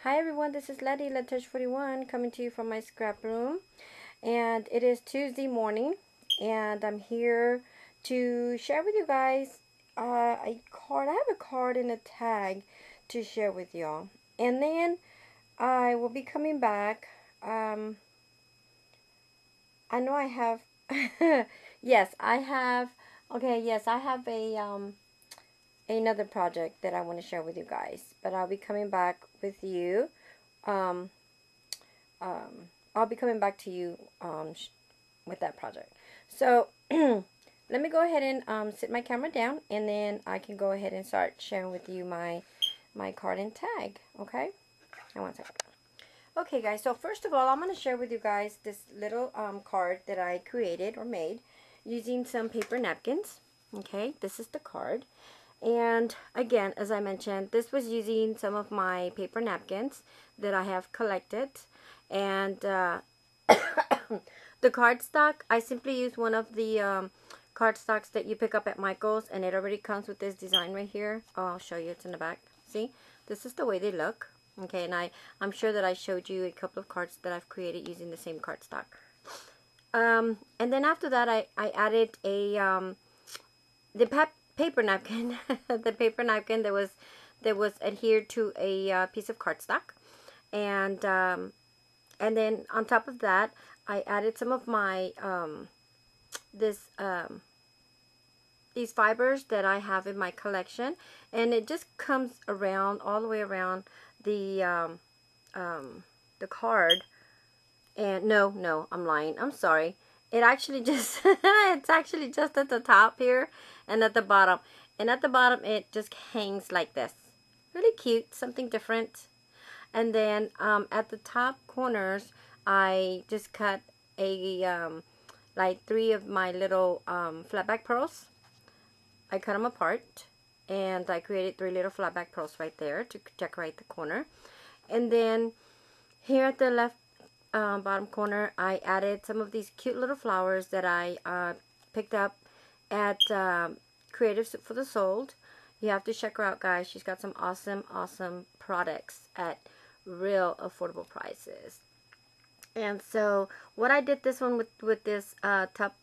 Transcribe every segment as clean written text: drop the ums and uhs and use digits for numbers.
Hi everyone, this is Letty, Letty 41, coming to you from my scrap room. And it is Tuesday morning, and I'm here to share with you guys a card. I have a card and a tag to share with y'all. And then I will be coming back. I know I have, yes, I have, okay, yes, I have another project that I want to share with you guys. But I'll be coming back with you. Um, I'll be coming back to you with that project. So let me go ahead and sit my camera down, and then I can go ahead and start sharing with you my card and tag. Okay? And one second. Okay, guys. So first of all, I'm going to share with you guys this little card that I created or made using some paper napkins. Okay, this is the card. And again, as I mentioned, this was using some of my paper napkins that I have collected. And the cardstock, I simply use one of the cardstocks that you pick up at Michael's, and it already comes with this design right here. Oh, I'll show you. It's in the back. See? This is the way they look. Okay, and I'm sure that I showed you a couple of cards that I've created using the same cardstock. And then after that, I added the paper napkin, the paper napkin that was adhered to a piece of cardstock, and then on top of that, I added some of my these fibers that I have in my collection, and it just comes around all the way around the card. And no, I'm lying. I'm sorry. It actually just it's actually just at the top here and at the bottom. And at the bottom it just hangs like this. Really cute, something different. And then at the top corners I just cut a like 3 of my little flat back pearls. I cut them apart, and I created 3 little flat back pearls right there to decorate the corner. And then here at the left bottom corner, I added some of these cute little flowers that I picked up at Creative Soup for the Soul. You have to check her out, guys. She's got some awesome products at real affordable prices. And so what I did this one with this top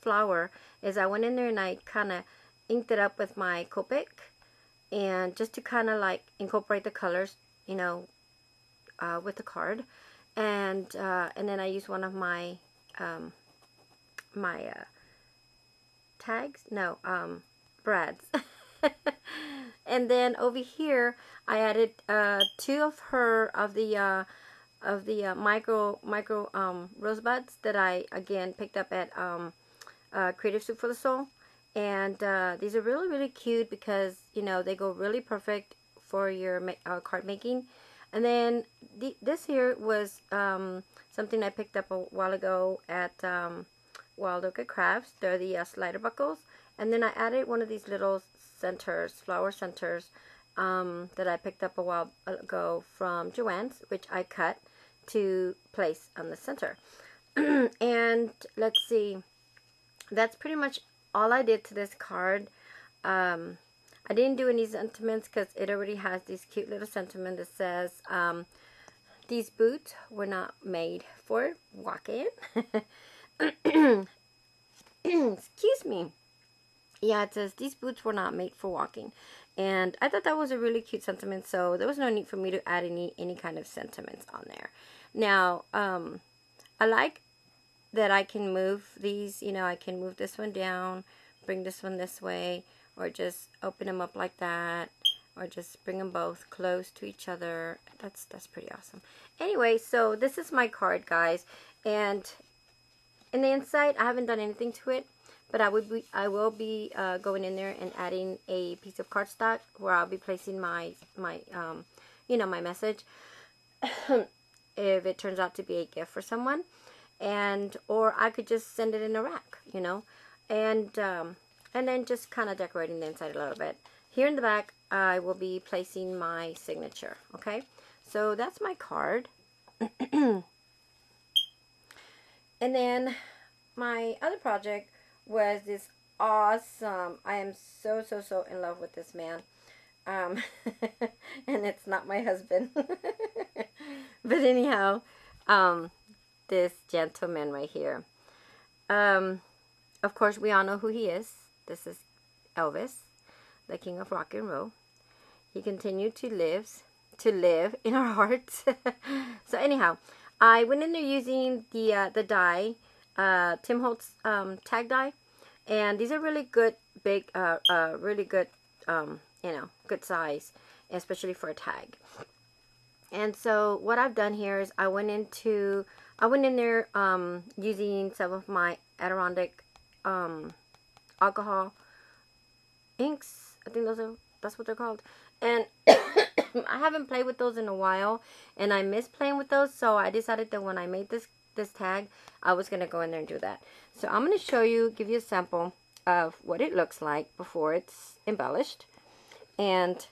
flower is I went in there and I kind of inked it up with my Copic, and just to kind of like incorporate the colors, you know, with the card. And then I used one of my tags, no, brads. And then over here I added 2 of the micro rosebuds that I again picked up at Creative Soup for the Soul. And these are really cute because, you know, they go really perfect for your card making. And then this here was something I picked up a while ago at Wild Orchid Crafts. They're the slider buckles. And then I added one of these little centers, flower centers, that I picked up a while ago from Joann's, which I cut to place on the center. And let's see, that's pretty much all I did to this card. I didn't do any sentiments because it already has this cute little sentiment that says, these boots were not made for walking. Excuse me. Yeah, it says, these boots were not made for walking. And I thought that was a really cute sentiment, so there was no need for me to add any kind of sentiments on there. Now, I like that I can move these, you know, I can move this one down, bring this one this way, or just open them up like that, or just bring them both close to each other. That's pretty awesome. Anyway, so this is my card, guys, and in the inside I haven't done anything to it, but I will be going in there and adding a piece of cardstock where I'll be placing my you know, my message if it turns out to be a gift for someone. And or I could just send it in a rack, you know, and then just kind of decorating the inside a little bit. Here in the back, I will be placing my signature. Okay, so that's my card. And then my other project was this awesome. I am so in love with this man. Um, and it's not my husband. But anyhow, um, this gentleman right here. Um, of course, we all know who he is. This is Elvis, the king of rock and roll. He continued to live in our hearts. So anyhow, I went in there using the die, Tim Holtz tag die, and these are really good, big, really good, good size, especially for a tag. And so what I've done here is I went in there using some of my Adirondack alcohol inks. I think that's what they're called. And I haven't played with those in a while, and I miss playing with those, so I decided that when I made this tag, I was gonna go in there and do that. So I'm gonna show you, give you a sample of what it looks like before it's embellished, and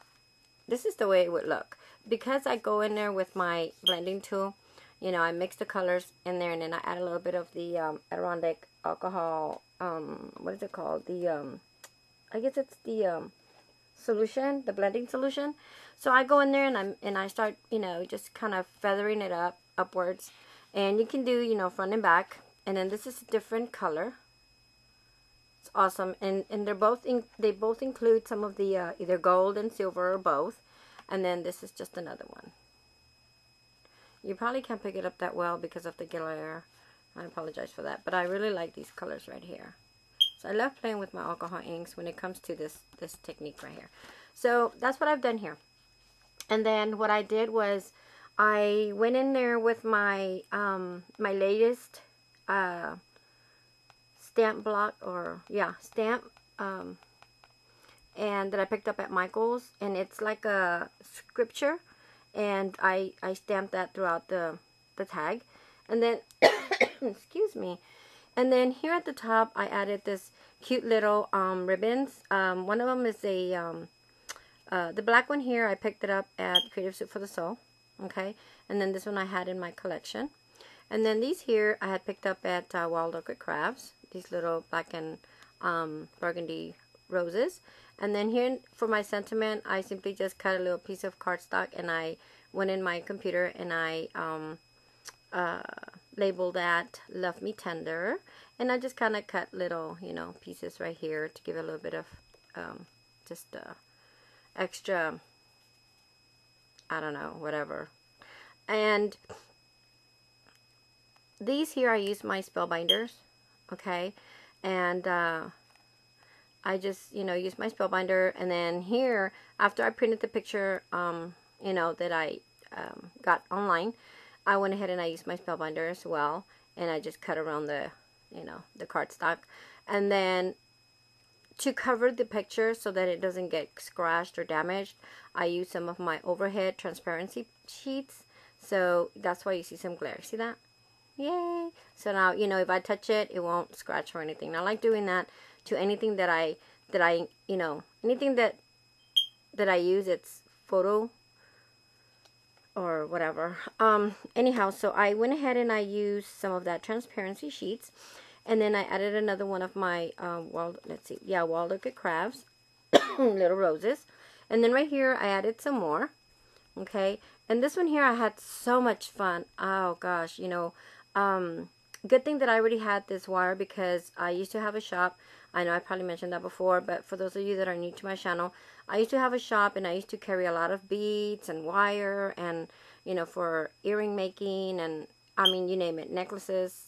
this is the way it would look. Because I go in there with my blending tool, you know, I mix the colors in there, and then I add a little bit of the Adirondack alcohol, what is it called? I guess it's the solution, the blending solution. So I go in there and I start, you know, just kind of feathering it upwards. And you can do, you know, front and back. And then this is a different color. It's awesome. And they both include some of the either gold and silver or both. And then this is just another one. You probably can't pick it up that well because of the glare. I apologize for that. But I really like these colors right here. So I love playing with my alcohol inks when it comes to this technique right here. So that's what I've done here. And then what I did was I went in there with my my latest stamp block, or yeah, stamp, and that I picked up at Michael's, and it's like a scripture, and I stamped that throughout the tag, and then excuse me. And then here at the top, I added this cute little ribbons. One of them is the black one here. I picked it up at Creative Soup for the Soul. Okay. And then this one I had in my collection. And then these here I had picked up at Wild Orchid Crafts. These little black and burgundy roses. And then here for my sentiment, I simply just cut a little piece of cardstock, and I went in my computer and I label that Love Me Tender, and I just kind of cut little, you know, pieces right here to give it a little bit of just extra, I don't know, whatever. And these here I use my spellbinders, okay, and I just, you know, use my spellbinder. And then here, after I printed the picture, you know, that I got online, I went ahead and I used my spellbinder as well, and I just cut around the, you know, the cardstock. And then to cover the picture so that it doesn't get scratched or damaged, I use some of my overhead transparency sheets. So that's why you see some glare. See that? Yay! So now, you know, if I touch it, it won't scratch or anything. I like doing that to anything that I you know, anything that I use. It's photo or whatever. Anyhow, so I went ahead and I used some of that transparency sheets, and then I added another one of my Wild Orchid Crafts little roses, and then right here I added some more. Okay, and this one here I had so much fun. Oh gosh, you know, good thing that I already had this wire, because I used to have a shop. I know I probably mentioned that before, but for those of you that are new to my channel, I used to have a shop, and I used to carry a lot of beads and wire, and, you know, for earring making, and I mean, you name it, necklaces,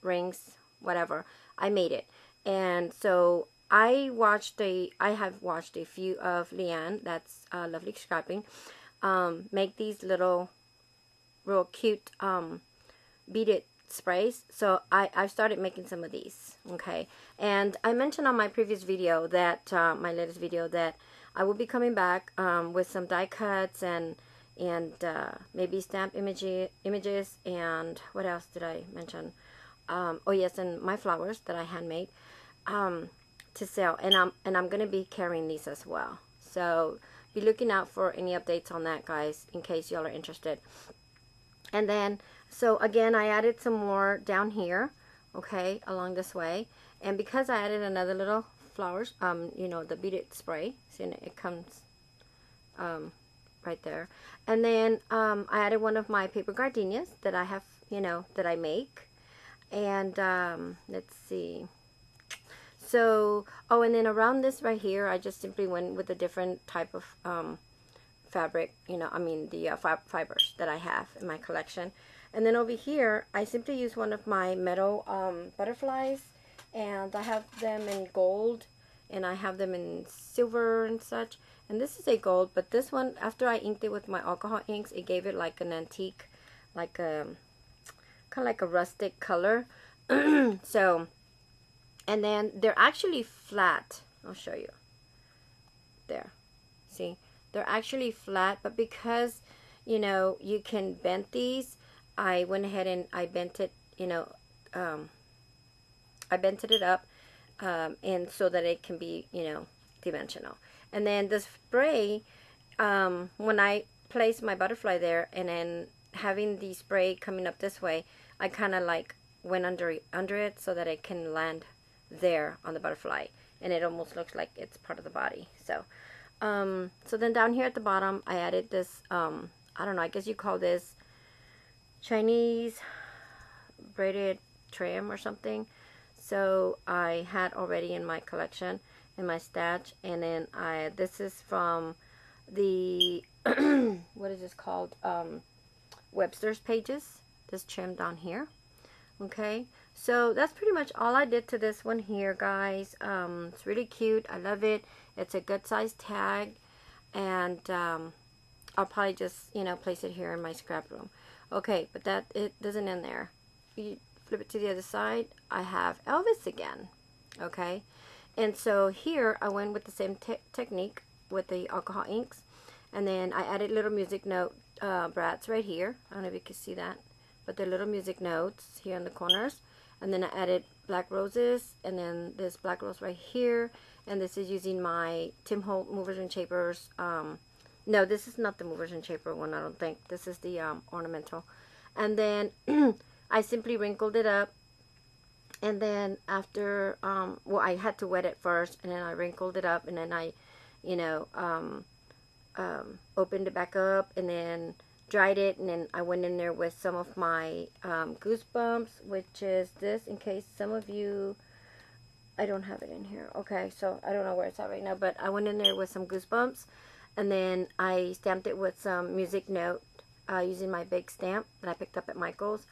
rings, whatever. I made it. And so I have watched a few of Leanne, that's Lovely Scrapping, make these little real cute beaded sprays. So I've started making some of these. Okay, and I mentioned on my previous video that my latest video, that I will be coming back with some die cuts and maybe stamp images, and what else did I mention? Oh yes, and my flowers that I handmade to sell, and I'm gonna be carrying these as well. So be looking out for any updates on that, guys, in case y'all are interested. And then, so again, I added some more down here, okay, along this way. And because I added another little flowers, you know, the beaded spray, see, it comes right there. And then I added one of my paper gardenias that I have, that I make. And let's see. So, oh, and then around this right here, I just simply went with a different type of fabric, the fibers that I have in my collection. And then over here, I simply use one of my metal butterflies, and I have them in gold, and I have them in silver and such. And this is a gold, but this one, after I inked it with my alcohol inks, it gave it like an antique, like a kind of like a rustic color. So, and then they're actually flat. I'll show you. There, see, they're actually flat, but because you can bend these, I went ahead and I bent it, I bent it up, and so that it can be, dimensional. And then the spray, when I place my butterfly there, and then having the spray coming up this way, I kind of like went under it so that it can land there on the butterfly, and it almost looks like it's part of the body. So so then down here at the bottom, I added this, I don't know, I guess you call this Chinese braided trim or something. So I had already in my collection, in my stash, and then this is from the what is this called, Webster's Pages, this trim down here. Okay, so that's pretty much all I did to this one here, guys. It's really cute. I love it. It's a good size tag, and I'll probably just place it here in my scrap room. Okay, but it doesn't end there. You flip it to the other side, I have Elvis again. Okay, and so here I went with the same technique with the alcohol inks, and then I added little music note brats right here. I don't know if you can see that, but they're little music notes here in the corners. And then I added black roses, and then this black rose right here, and this is using my Tim Holt movers and shapers. No, this is not the movers and shaper one, I don't think. This is the ornamental. And then I simply wrinkled it up, and then after, well, I had to wet it first, and then I wrinkled it up, and then I, opened it back up, and then dried it, and then I went in there with some of my Goosebumps, which is this, in case some of you, I don't have it in here. Okay, so I don't know where it's at right now, but I went in there with some Goosebumps, and then I stamped it with some music note using my big stamp that I picked up at Michael's.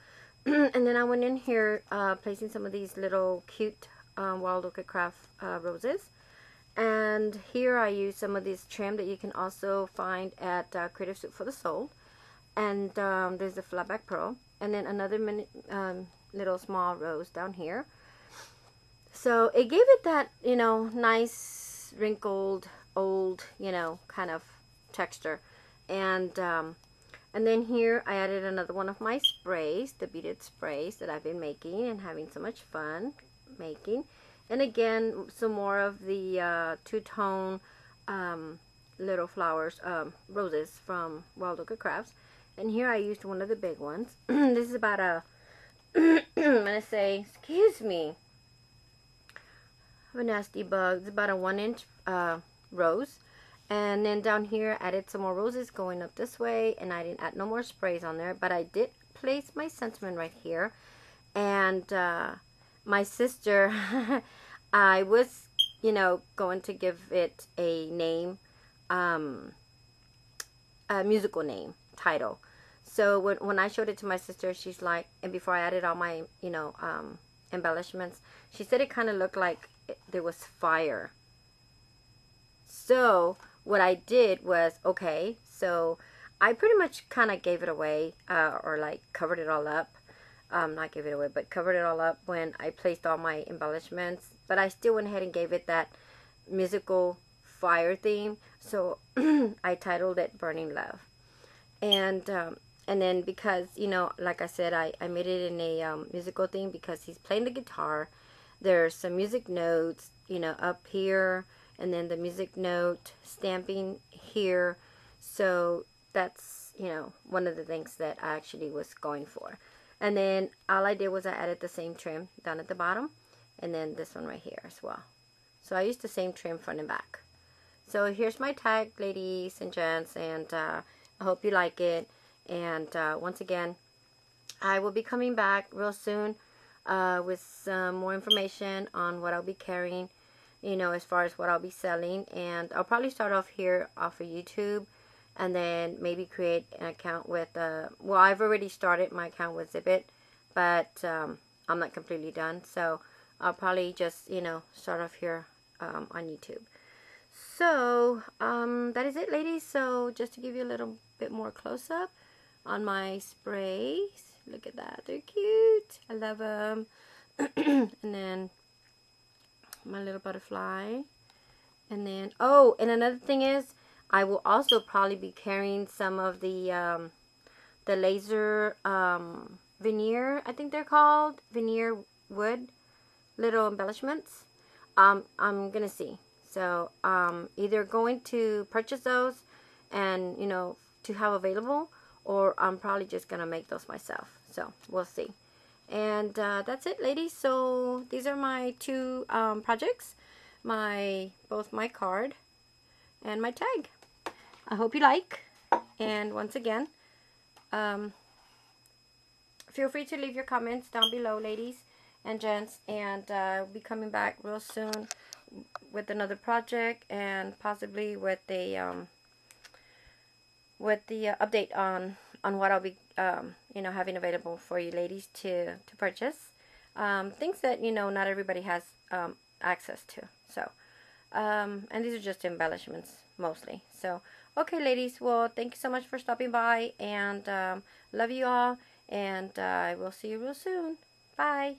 And then I went in here placing some of these little cute Wild Orchid Craft roses. And here I use some of this trim that you can also find at Creative Soup for the Soul. And there's the Flatback Pearl. And then another little small rose down here. So it gave it that, nice, wrinkled, old, kind of texture. And then here I added another one of my sprays, the beaded sprays that I've been making and having so much fun making. And again, some more of the two-tone little flowers, roses from Wild Orchid Crafts. And here I used one of the big ones. This is about a, I'm going to say, excuse me, I have a nasty bug. It's about a 1-inch rose. And then down here, I added some more roses going up this way. And I didn't add no more sprays on there. But I did place my sentiment right here. And my sister, I was, going to give it a name, a musical name, title. So when I showed it to my sister, she's like, and before I added all my, embellishments, she said it kind of looked like there was fire. So what I did was, okay, so I pretty much kind of gave it away, or like covered it all up. Not gave it away, but covered it all up when I placed all my embellishments. But I still went ahead and gave it that musical fire theme. So I titled it Burning Love. And then because, like I said, I made it in a musical theme because he's playing the guitar. There's some music notes, up here, and then the music note stamping here. So that's, one of the things that I actually was going for. And then all I did was I added the same trim down at the bottom, and then this one right here as well. So I used the same trim front and back. So here's my tag, ladies and gents, and I hope you like it. And once again, I will be coming back real soon with some more information on what I'll be carrying, as far as what I'll be selling. And I'll probably start off here off of YouTube, and then maybe create an account with, well, I've already started my account with Zipit, but I'm not completely done. So I'll probably just, start off here on YouTube. So that is it, ladies. So just to give you a little bit more close up on my sprays. Look at that. They're cute. I love them. And then my little butterfly. And then, oh, and another thing is, I will also probably be carrying some of the laser veneer, I think they're called. Veneer wood. Little embellishments. I'm going to see. So, either going to purchase those and, to have available, or I'm probably just going to make those myself. So, we'll see. And that's it, ladies. So, these are my two projects. Both my card and my tag. I hope you like. And once again, feel free to leave your comments down below, ladies and gents. And I'll be coming back real soon with another project, and possibly with the update on what I'll be having available for you ladies to purchase, things that not everybody has access to. So and these are just embellishments mostly. So okay, ladies, well, thank you so much for stopping by, and love you all, and I will see you real soon. Bye.